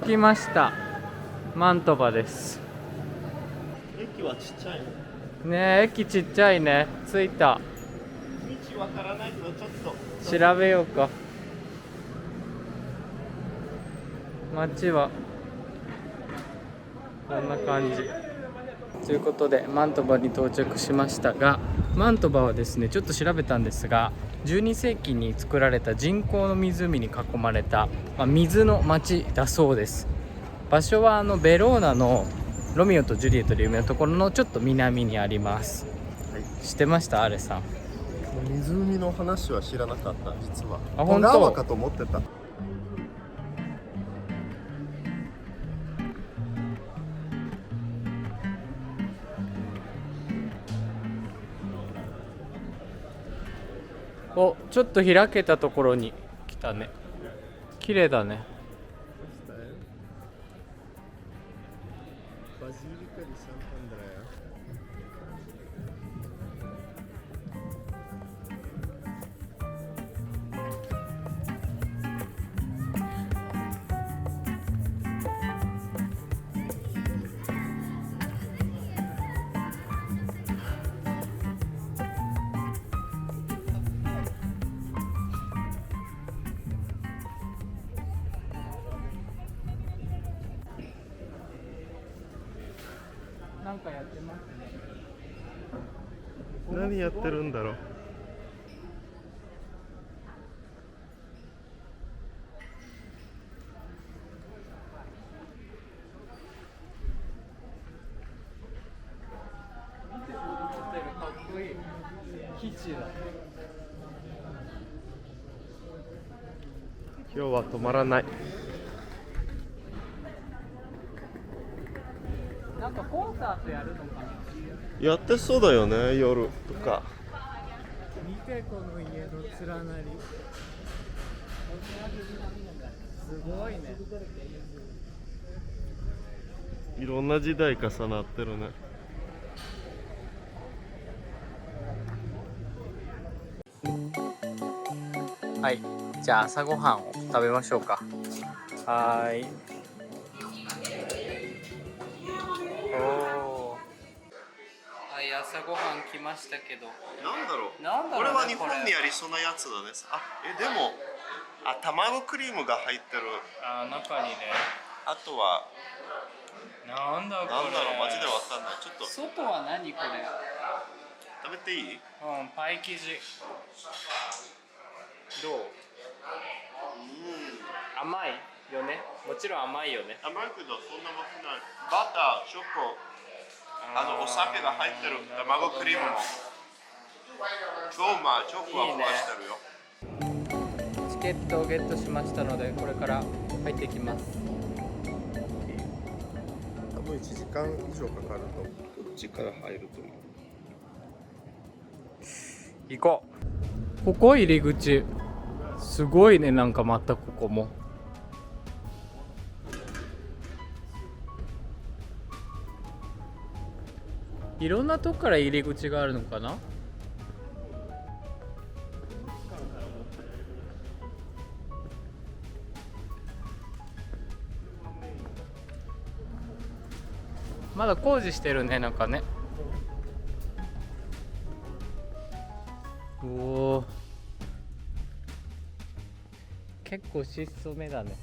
着きました。マントバです。駅はちっちゃいねえ、駅ちっちゃいね。着いた。道わからないけどちょっと調べようか。街はこんな感じということで、マントバに到着しましたが、マントバはですね、ちょっと調べたんですが、12世紀に作られた人工の湖に囲まれた、水の町だそうです。場所はベローナのロミオとジュリエットで有名なところのちょっと南にあります。はい、知ってました？アレさん。湖の話は知らなかった。実は本当？川かと思ってた。お、ちょっと開けたところに来たね。綺麗だね。なんかやってますね。何やってるんだろう。かっこいい。基地だ。今日は止まらない。なんかコンサートやるのかな。やってそうだよね、夜とか。見てこの家の連なり。すごいね。いろんな時代重なってるね。はい、じゃあ朝ごはんを食べましょうか。はーい。おー。はい、朝ごはん来ましたけど。なんだろう。なんだろうね、これは日本にありそうなやつだね。でも卵クリームが入ってる。中にね。あとはなんだこれ。なんだろう、マジでわかんない。ちょっと外は何これ。食べていい？パイ生地。どう？甘いよね。もちろん甘いよね。甘いけどそんな甘くない。バター、チョコ、お酒が入ってる卵クリームも超チョコはふわしてるよ。チケットをゲットしましたので、これから入っていきます。多分1時間以上かかると。こっちから入ると思う。行こう。ここ入り口すごいね。なんかまたここもいろんなとこから入り口があるのかな。まだ工事してるね、なんかね。おお、結構質素めだね。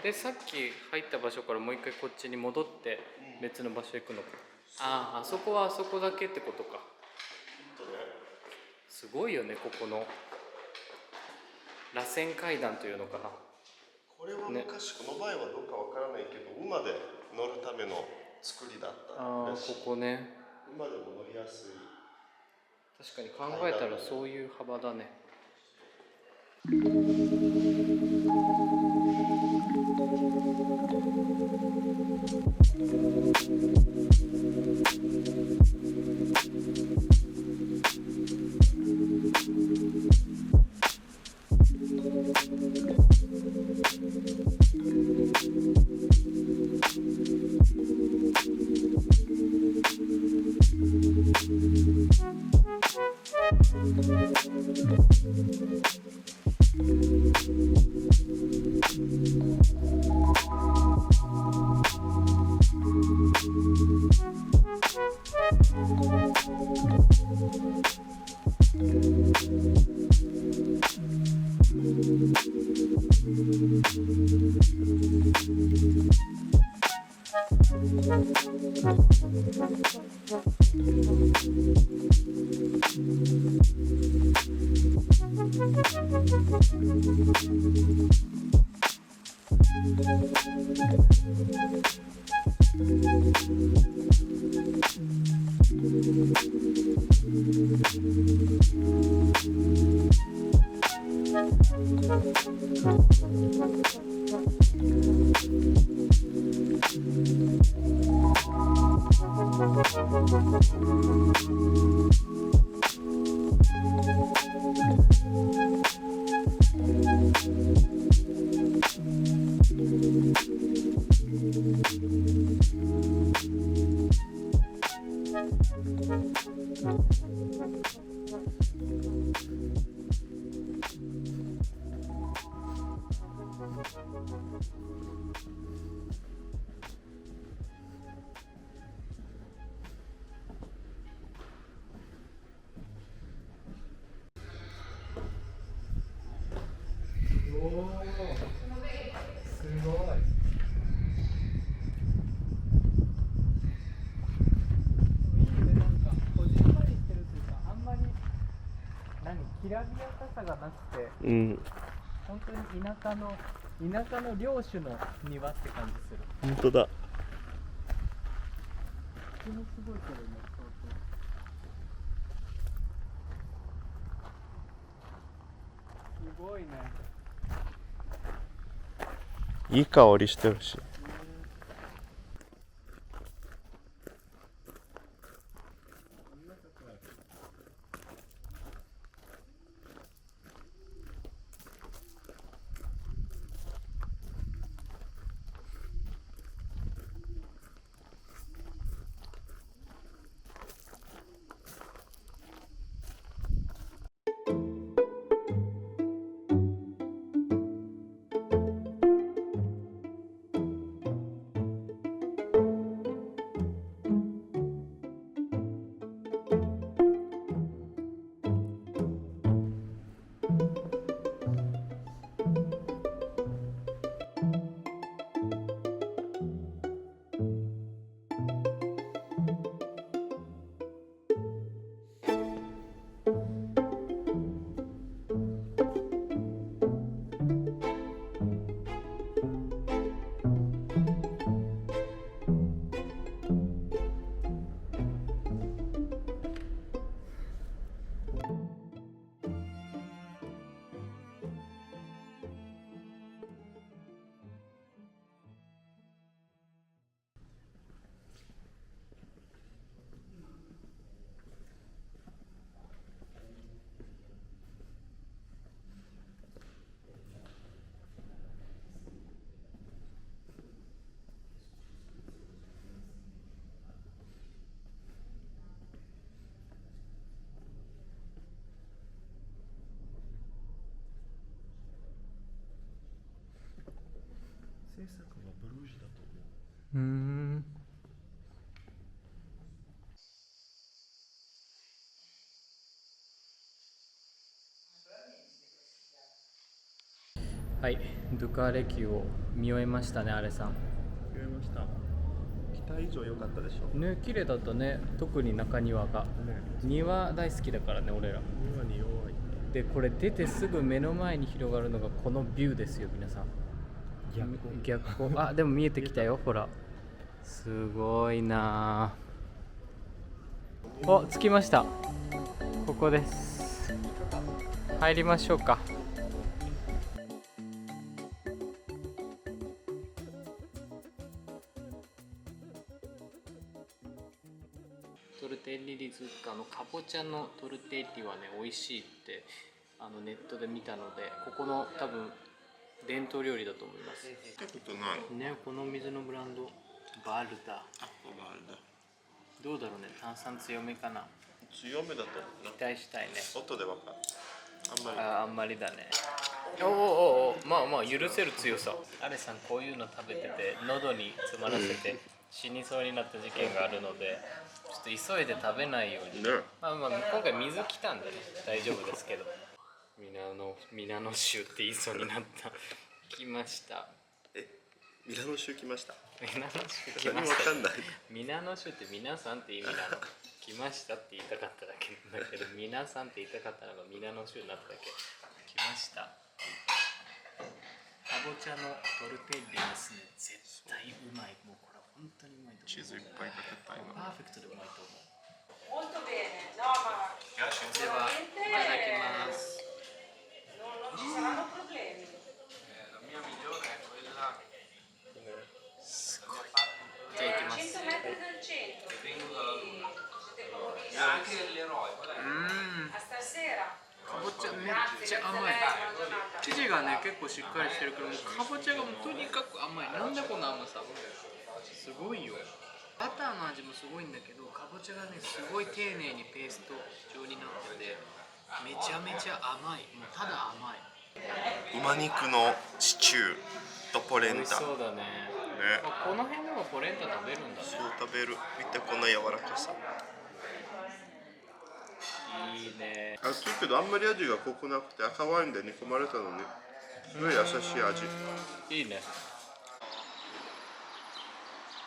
で、さっき入った場所からもう一回こっちに戻って別の場所行くのか。あそこはあそこだけってことか。すごいよね、ここの螺旋階段というのかな。これは昔、この前はどうかわからないけど、馬で乗るための作りだったらしい。ここね。馬でも乗りやすい。確かに考えたらそういう幅だね。おお、すごい。いいね、なんかこじんまりしてるというか、あんまりきらびやかさがなくて、うん、本当に田舎の領主の庭って感じする。本当だ。普通にすごいけどね、すごいね。いい香りしてるし。制作はブルージュだと思う。はい、ドゥカーレキューを見終えましたね、あれさん。見えました。期待以上良かったでしょ。ね、綺麗だったね、特に中庭が。庭大好きだからね、俺ら。庭に弱い。で、これ出てすぐ目の前に広がるのがこのビューですよ、皆さん。逆光。あ、でも見えてきたよ、ほら。すごいなあ。お、着きました。ここです。入りましょうか。トルテッリリズッカのかぼちゃのトルテッリはね、美味しいってネットで見たので、ここの多分伝統料理だと思います。見たことないね、この水のブランドバルダ。あ、バルダ。どうだろうね、炭酸強めかな。強めだと期待したいね。音でわかる。あんまりだね。お、まあまあ許せる強さ。アレさんこういうの食べてて喉に詰まらせて死にそうになった事件があるので、ちょっと急いで食べないように。ね。まあ今回水来たんでね、大丈夫ですけど。ミラノ州って言いそうになった。来ました。ミラノ州来ました。皆の衆来何ましたもわかんない。皆の衆って皆さんって意味なの。来ましたって言いたかっただけなんだけど、皆さんって言いたかったのが皆の衆になっただけ。来ました。かぼちゃのトルテッリですね。絶対うまい。もうこれ本当にうまいと思う。チーズいっぱいかけたいな。パーフェクトでうまいと思う。 Molto bene, no, ma では、いただきます。non ci saranno problemi. La mia migliore è quella すごい。じゃあ行きます。 100 metri dal centro, che vengo quindi dalla siete e comodissimi. anche l'eroe, qual è? A stasera. かぼちゃめっちゃ甘い。 Buona giornata. 生地がね結構しっかりしてるけど、もうかぼちゃがもうとにかく甘い。なんだこの甘さ。すごいよ。バターの味もすごいんだけど、かぼちゃがねすごい丁寧にペースト状になってて、めちゃめちゃ甘い。もうただ甘い。馬肉のシチューとポレンタ。ね。そうだね。まあ、この辺でもポレンタ食べるんだね。そう食べる。見てこの柔らかさ。いいね。熱いけどあんまり味が濃くなくて赤ワインで煮込まれたのにすごい優しい味。いいね。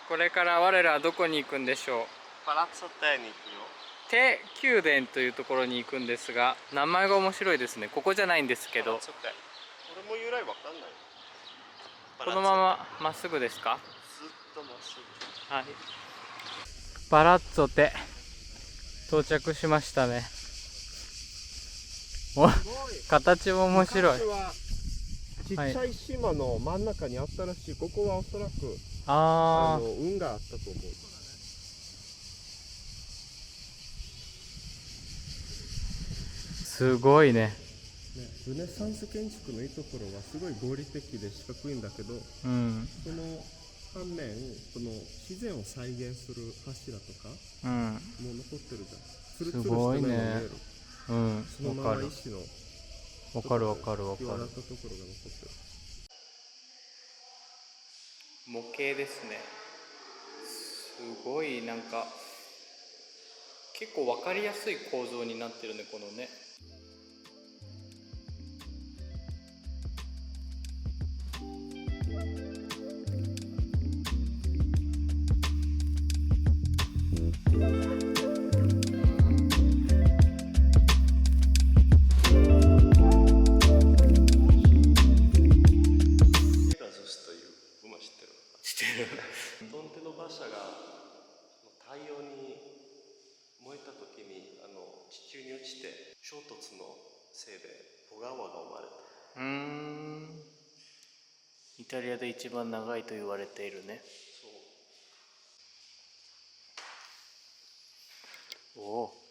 これから我らはどこに行くんでしょう。パラッツォテに行くよ。テ宮殿というところに行くんですが、名前が面白いですね。ここじゃないんですけど、俺も由来わかんない。このまままっすぐですか。ずっとまっすぐ。はい。パラッツォテ到着しましたね。お、形も面白い。ちっちゃい島の真ん中にあったらしい。ここはおそらくああ、運があったと思う。すごいね。ルネサンス建築のいいところはすごい合理的で四角いんだけど、うん、その反面この自然を再現する柱とかうん、もう残ってるじゃん。ツルツルすごいした面が見ねえる。うん、そのままわかる。石のわかるわかるわかる。際立ったところが残ってる。模型ですね。すごいなんか結構わかりやすい構造になってるね、このね。ペガズスという馬知ってる？知ってる。ドンテの馬車が太陽に燃えた時に地中に落ちて衝突のせいでポガワが生まれた。イタリアで一番長いと言われているね。そう。おお。